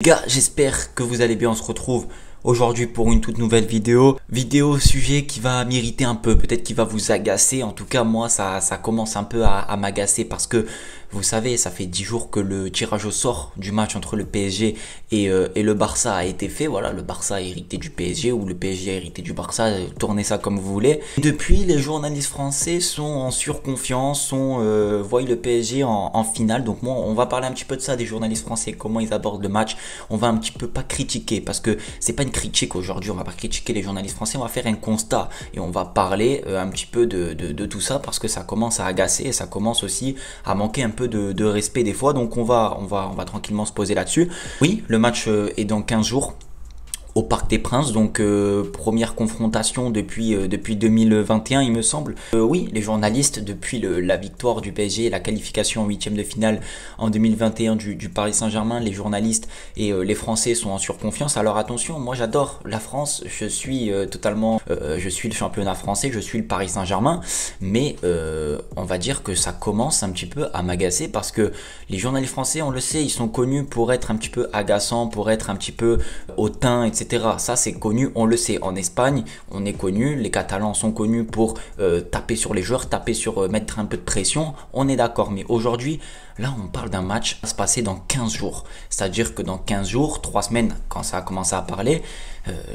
Les gars, j'espère que vous allez bien. On se retrouve aujourd'hui pour une toute nouvelle vidéo. Sujet qui va m'irriter un peu, peut-être qui va vous agacer. En tout cas, moi, ça commence un peu à m'agacer parce que vous savez, ça fait 10 jours que le tirage au sort du match entre le PSG et le Barça a été fait. Voilà, le Barça a hérité du PSG ou le PSG a hérité du Barça, tournez ça comme vous voulez. Et depuis, les journalistes français sont en surconfiance, voient le PSG en finale. Donc moi, on va parler un petit peu de ça, des journalistes français, comment ils abordent le match. On va un petit peu pas critiquer parce que c'est pas une critique aujourd'hui, on va pas critiquer les journalistes français, on va faire un constat et on va parler un petit peu de tout ça parce que ça commence à agacer et ça commence aussi à manquer un peu de respect des fois. Donc on va tranquillement se poser là-dessus. Oui, le match est dans 15 jours au Parc des Princes, donc première confrontation depuis 2021 il me semble. Oui, les journalistes depuis la victoire du PSG et la qualification en huitième de finale en 2021 du Paris Saint-Germain, les journalistes et les Français sont en surconfiance. Alors attention, moi j'adore la France, je suis je suis le championnat français, je suis le Paris Saint-Germain, mais on va dire que ça commence un petit peu à m'agacer parce que les journalistes français, on le sait, ils sont connus pour être un petit peu agaçants, pour être un petit peu hautains, etc. Ça c'est connu, on le sait. En Espagne, on est connu, les Catalans sont connus pour taper sur les joueurs, mettre un peu de pression, on est d'accord. Mais aujourd'hui, là on parle d'un match qui va se passer dans 15 jours. C'est-à-dire que dans 15 jours, 3 semaines, quand ça a commencé à parler,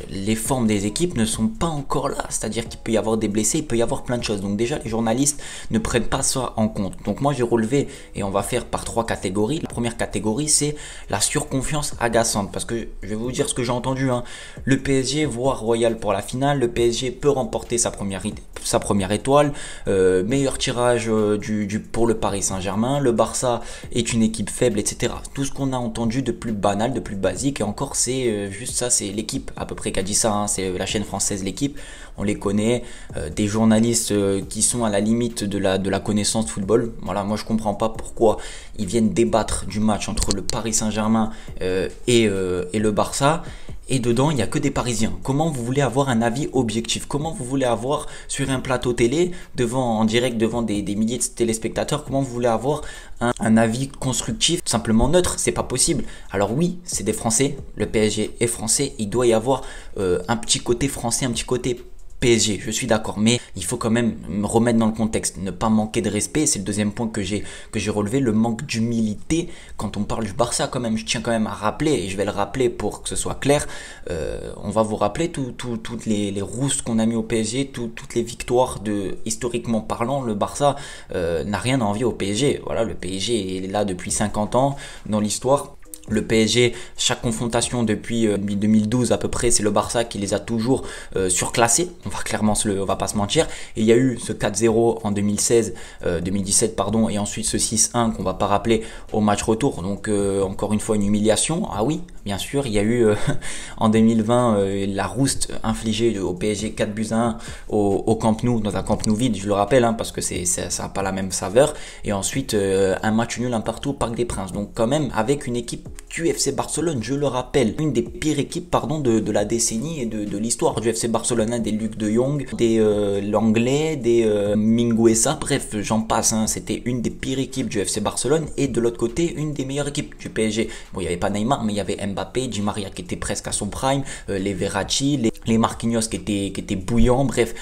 les formes des équipes ne sont pas encore là. C'est-à-dire qu'il peut y avoir des blessés, il peut y avoir plein de choses. Donc déjà, les journalistes ne prennent pas ça en compte. Donc moi, j'ai relevé et on va faire par 3 catégories. La première catégorie, c'est la surconfiance agaçante. Parce que je vais vous dire ce que j'ai entendu. Le PSG voit Royal pour la finale. Le PSG peut remporter sa première étoile. Meilleur tirage pour le Paris Saint-Germain. Le Barça est une équipe faible, etc. Tout ce qu'on a entendu de plus banal, de plus basique. Et encore, c'est juste ça, c'est l'équipe à peu près qui a dit ça, c'est la chaîne française L'équipe, on les connaît, des journalistes qui sont à la limite de la connaissance football. Voilà, moi je comprends pas pourquoi ils viennent débattre du match entre le Paris Saint-Germain et le Barça. Et dedans, il n'y a que des Parisiens. Comment vous voulez avoir un avis objectif? Comment vous voulez avoir sur un plateau télé, en direct devant des milliers de téléspectateurs, comment vous voulez avoir un avis constructif, simplement neutre? C'est pas possible. Alors oui, c'est des Français, le PSG est français, il doit y avoir un petit côté français, un petit côté PSG, je suis d'accord, mais il faut quand même me remettre dans le contexte, ne pas manquer de respect. C'est le deuxième point que j'ai relevé, le manque d'humilité quand on parle du Barça. Quand même, je tiens quand même à rappeler, et je vais le rappeler pour que ce soit clair, on va vous rappeler toutes les roustes qu'on a mis au PSG, toutes les victoires historiquement parlant. Le Barça n'a rien à envier au PSG. Voilà, le PSG est là depuis 50 ans dans l'histoire. Le PSG, chaque confrontation depuis 2012 à peu près, c'est le Barça qui les a toujours surclassés. On va pas se mentir. Et il y a eu ce 4-0 en 2017 pardon, et ensuite ce 6-1 qu'on va pas rappeler au match retour. Donc encore une fois une humiliation. Ah oui, bien sûr, il y a eu en 2020 la rouste infligée au PSG 4-1 au Camp Nou, dans un Camp Nou vide, je le rappelle, parce que ça n'a pas la même saveur. Et ensuite un match nul un partout au Parc des Princes. Donc quand même avec une équipe du FC Barcelone, je le rappelle, une des pires équipes de la décennie et de l'histoire du FC Barcelone, des Luc de Jong, des Langlais, des Mingueza, bref j'en passe, c'était une des pires équipes du FC Barcelone et de l'autre côté une des meilleures équipes du PSG. Bon, il n'y avait pas Neymar, mais il y avait Mbappé, Di Maria qui était presque à son prime, les Verratti, les Marquinhos qui étaient bouillants, bref.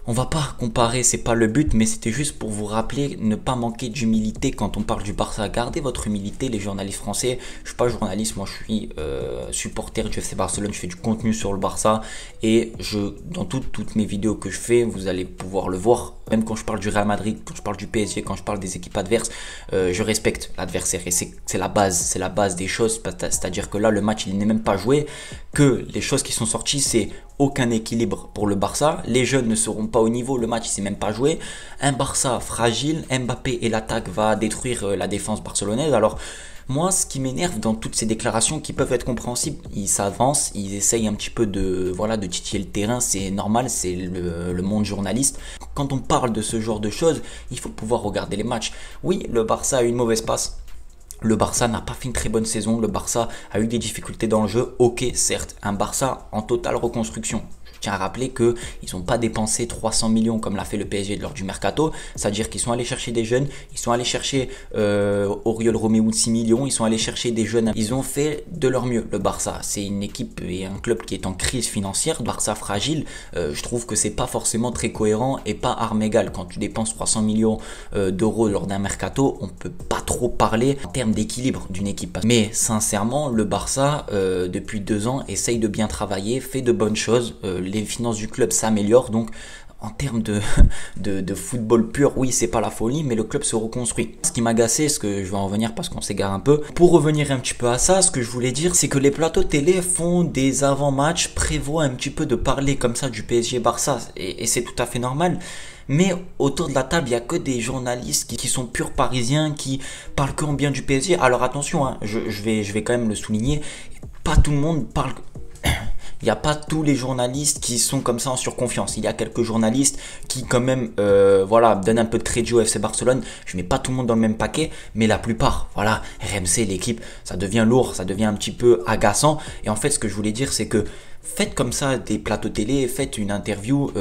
On va pas comparer, c'est pas le but, mais c'était juste pour vous rappeler, ne pas manquer d'humilité quand on parle du Barça. Gardez votre humilité, les journalistes français. Je suis pas journaliste, moi je suis supporter du FC Barcelone, je fais du contenu sur le Barça et dans toutes mes vidéos que je fais, vous allez pouvoir le voir. Même quand je parle du Real Madrid, quand je parle du PSG, quand je parle des équipes adverses, je respecte l'adversaire et c'est la base des choses. C'est-à-dire que là, le match il n'est même pas joué, que les choses qui sont sorties, c'est aucun équilibre pour le Barça. Les jeunes ne seront pas au niveau, le match il s'est même pas joué. Un Barça fragile, Mbappé et l'attaque va détruire la défense barcelonaise. Alors moi, ce qui m'énerve dans toutes ces déclarations qui peuvent être compréhensibles, ils s'avancent, ils essayent un petit peu de titiller le terrain, c'est normal, c'est le monde journaliste. Quand on parle de ce genre de choses, il faut pouvoir regarder les matchs. Oui, le Barça a eu une mauvaise passe. Le Barça n'a pas fait une très bonne saison, le Barça a eu des difficultés dans le jeu, ok certes, un Barça en totale reconstruction. tiens à rappeler qu'ils n'ont pas dépensé 300 millions comme l'a fait le PSG lors du mercato, c'est-à-dire qu'ils sont allés chercher des jeunes, ils sont allés chercher Oriol Romeu de 6 millions, ils sont allés chercher des jeunes, ils ont fait de leur mieux. Le Barça, c'est une équipe et un club qui est en crise financière, Barça fragile, je trouve que c'est pas forcément très cohérent et pas armes égales. Quand tu dépenses 300 millions d'euros lors d'un mercato, on peut pas trop parler en termes d'équilibre d'une équipe. Mais sincèrement, le Barça, depuis 2 ans, essaye de bien travailler, fait de bonnes choses, les finances du club s'améliorent, donc en termes de football pur, oui, c'est pas la folie, mais le club se reconstruit. Ce qui m'a agacé, ce que je vais en revenir parce qu'on s'égare un peu. Pour revenir un petit peu à ça, ce que je voulais dire, c'est que les plateaux télé font des avant-matchs, prévoient un petit peu de parler comme ça du PSG Barça, et c'est tout à fait normal. Mais autour de la table, il n'y a que des journalistes qui sont purs parisiens, qui parlent que en bien du PSG. Alors attention, hein, je vais quand même le souligner, pas tout le monde parle... Il n'y a pas tous les journalistes qui sont comme ça en surconfiance. Il y a quelques journalistes qui quand même voilà, donnent un peu de crédit au FC Barcelone. Je mets pas tout le monde dans le même paquet, mais la plupart, voilà, RMC, l'équipe, ça devient lourd, ça devient un petit peu agaçant. Et en fait, ce que je voulais dire, c'est que faites comme ça des plateaux télé, faites une interview,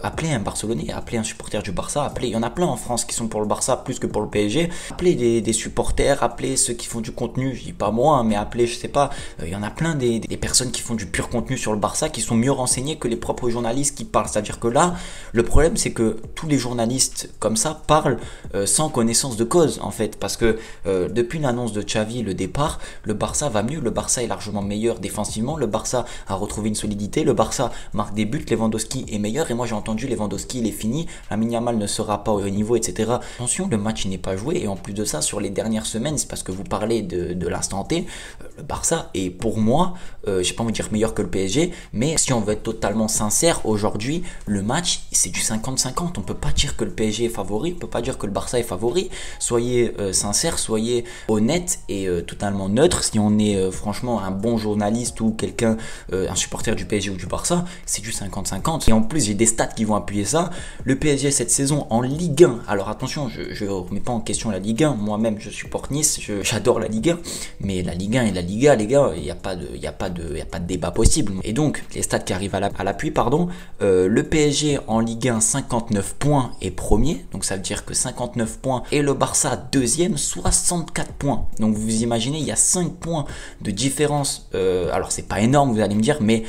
appelez un Barcelonais, appelez un supporter du Barça, appelez, il y en a plein en France qui sont pour le Barça plus que pour le PSG, appelez des supporters, appelez ceux qui font du contenu, je dis pas moi, hein, mais appelez, je sais pas, il y en a plein des personnes qui font du pur contenu sur le Barça, qui sont mieux renseignés que les propres journalistes qui parlent. C'est-à-dire que là, le problème c'est que tous les journalistes comme ça parlent sans connaissance de cause en fait, parce que depuis l'annonce de Xavi, le départ, le Barça va mieux, le Barça est largement meilleur défensivement, le Barça a retrouvé une solidité, le Barça marque des buts, Lewandowski est meilleur, et moi j'ai entendu Lewandowski il est fini, Lamine Yamal ne sera pas au niveau, etc. Attention, le match n'est pas joué, et en plus de ça, sur les dernières semaines, c'est parce que vous parlez de l'instant T, le Barça est pour moi, j'ai pas envie de dire meilleur que le PSG, mais si on veut être totalement sincère, aujourd'hui, le match c'est du 50-50, on peut pas dire que le PSG est favori, on peut pas dire que le Barça est favori, soyez sincères, soyez honnêtes et totalement neutres. Si on est franchement un bon journaliste ou quelqu'un, un supporter du PSG ou du Barça, c'est du 50-50. Et en plus, j'ai des stats qui vont appuyer ça. Le PSG cette saison en Ligue 1, alors attention, je ne remets pas en question la Ligue 1, moi-même je supporte Nice, j'adore la Ligue 1, mais la Ligue 1 et la Liga, les gars, il n'y a pas de débat possible. Et donc, les stats qui arrivent à l'appui, pardon, le PSG en Ligue 1, 59 points est premier, donc ça veut dire que 59 points, et le Barça deuxième, 64 points. Donc vous imaginez, il y a 5 points de différence, alors c'est pas énorme, vous allez me dire, mais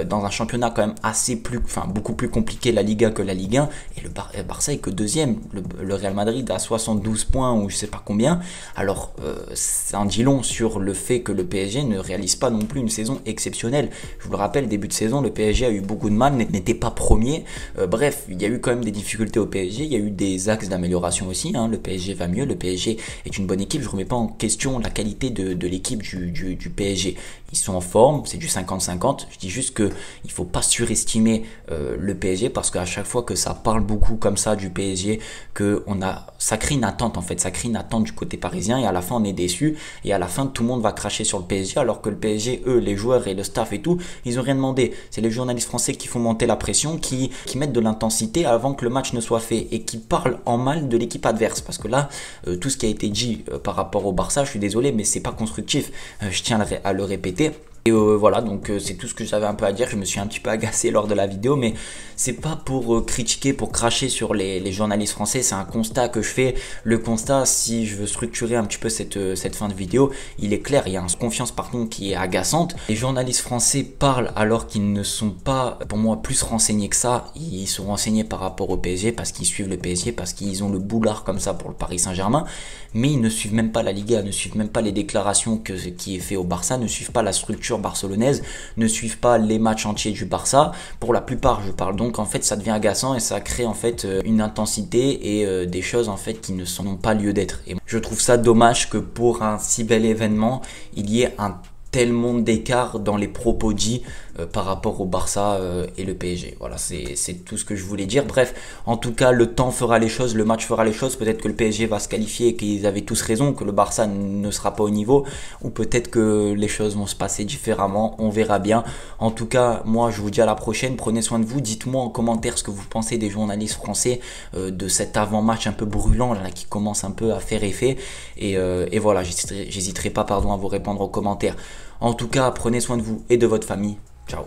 dans un championnat quand même beaucoup plus compliqué la Liga que la Ligue 1, et le Barça est que deuxième, le Real Madrid a 72 points ou je sais pas combien, alors ça en dit long sur le fait que le PSG ne réalise pas non plus une saison exceptionnelle. Je vous le rappelle, début de saison, le PSG a eu beaucoup de mal, n'était pas premier, bref, il y a eu quand même des difficultés au PSG, il y a eu des axes d'amélioration aussi, hein. Le PSG va mieux, le PSG est une bonne équipe, je ne remets pas en question la qualité de l'équipe du PSG, ils sont en forme, c'est du 50-50, je dis juste qu'il ne faut pas surestimer le PSG, parce qu'à chaque fois que ça parle beaucoup comme ça du PSG, ça crée une attente en fait, ça crée une attente du côté parisien, et à la fin on est déçu, et à la fin tout le monde va cracher sur le PSG, alors que le PSG, eux, les joueurs et le staff et tout, ils n'ont rien demandé. C'est les journalistes français qui font monter la pression, qui mettent de l'intensité avant que le match ne soit fait, et qui parlent en mal de l'équipe adverse, parce que là, tout ce qui a été dit par rapport au Barça, je suis désolé, mais c'est pas constructif, je tiens à le répéter. Et voilà, donc c'est tout ce que j'avais un peu à dire. Je me suis un petit peu agacé lors de la vidéo, mais c'est pas pour critiquer, pour cracher sur les journalistes français, c'est un constat que je fais. Le constat, si je veux structurer un petit peu cette fin de vidéo, il est clair, il y a une confiance par contre qui est agaçante. Les journalistes français parlent alors qu'ils ne sont pas, pour moi, plus renseignés que ça. Ils sont renseignés par rapport au PSG, parce qu'ils suivent le PSG, parce qu'ils ont le boulard comme ça pour le Paris Saint-Germain, mais ils ne suivent même pas la Liga, ne suivent même pas les déclarations qui est fait au Barça, ne suivent pas la structure barcelonaise, ne suivent pas les matchs entiers du Barça. Pour la plupart, je parle, donc en fait ça devient agaçant et ça crée en fait une intensité et des choses en fait qui n'ont pas lieu d'être. Et je trouve ça dommage que pour un si bel événement, il y ait un tel monde d'écart dans les propos dits par rapport au Barça et le PSG. Voilà, c'est tout ce que je voulais dire. Bref, en tout cas, le temps fera les choses, le match fera les choses. Peut-être que le PSG va se qualifier et qu'ils avaient tous raison, que le Barça ne sera pas au niveau, ou peut-être que les choses vont se passer différemment. On verra bien. En tout cas, moi, je vous dis à la prochaine. Prenez soin de vous. Dites-moi en commentaire ce que vous pensez des journalistes français, de cet avant-match un peu brûlant là, qui commence un peu à faire effet. Et voilà, j'hésiterai pas à vous répondre aux commentaires. En tout cas, prenez soin de vous et de votre famille. Ciao.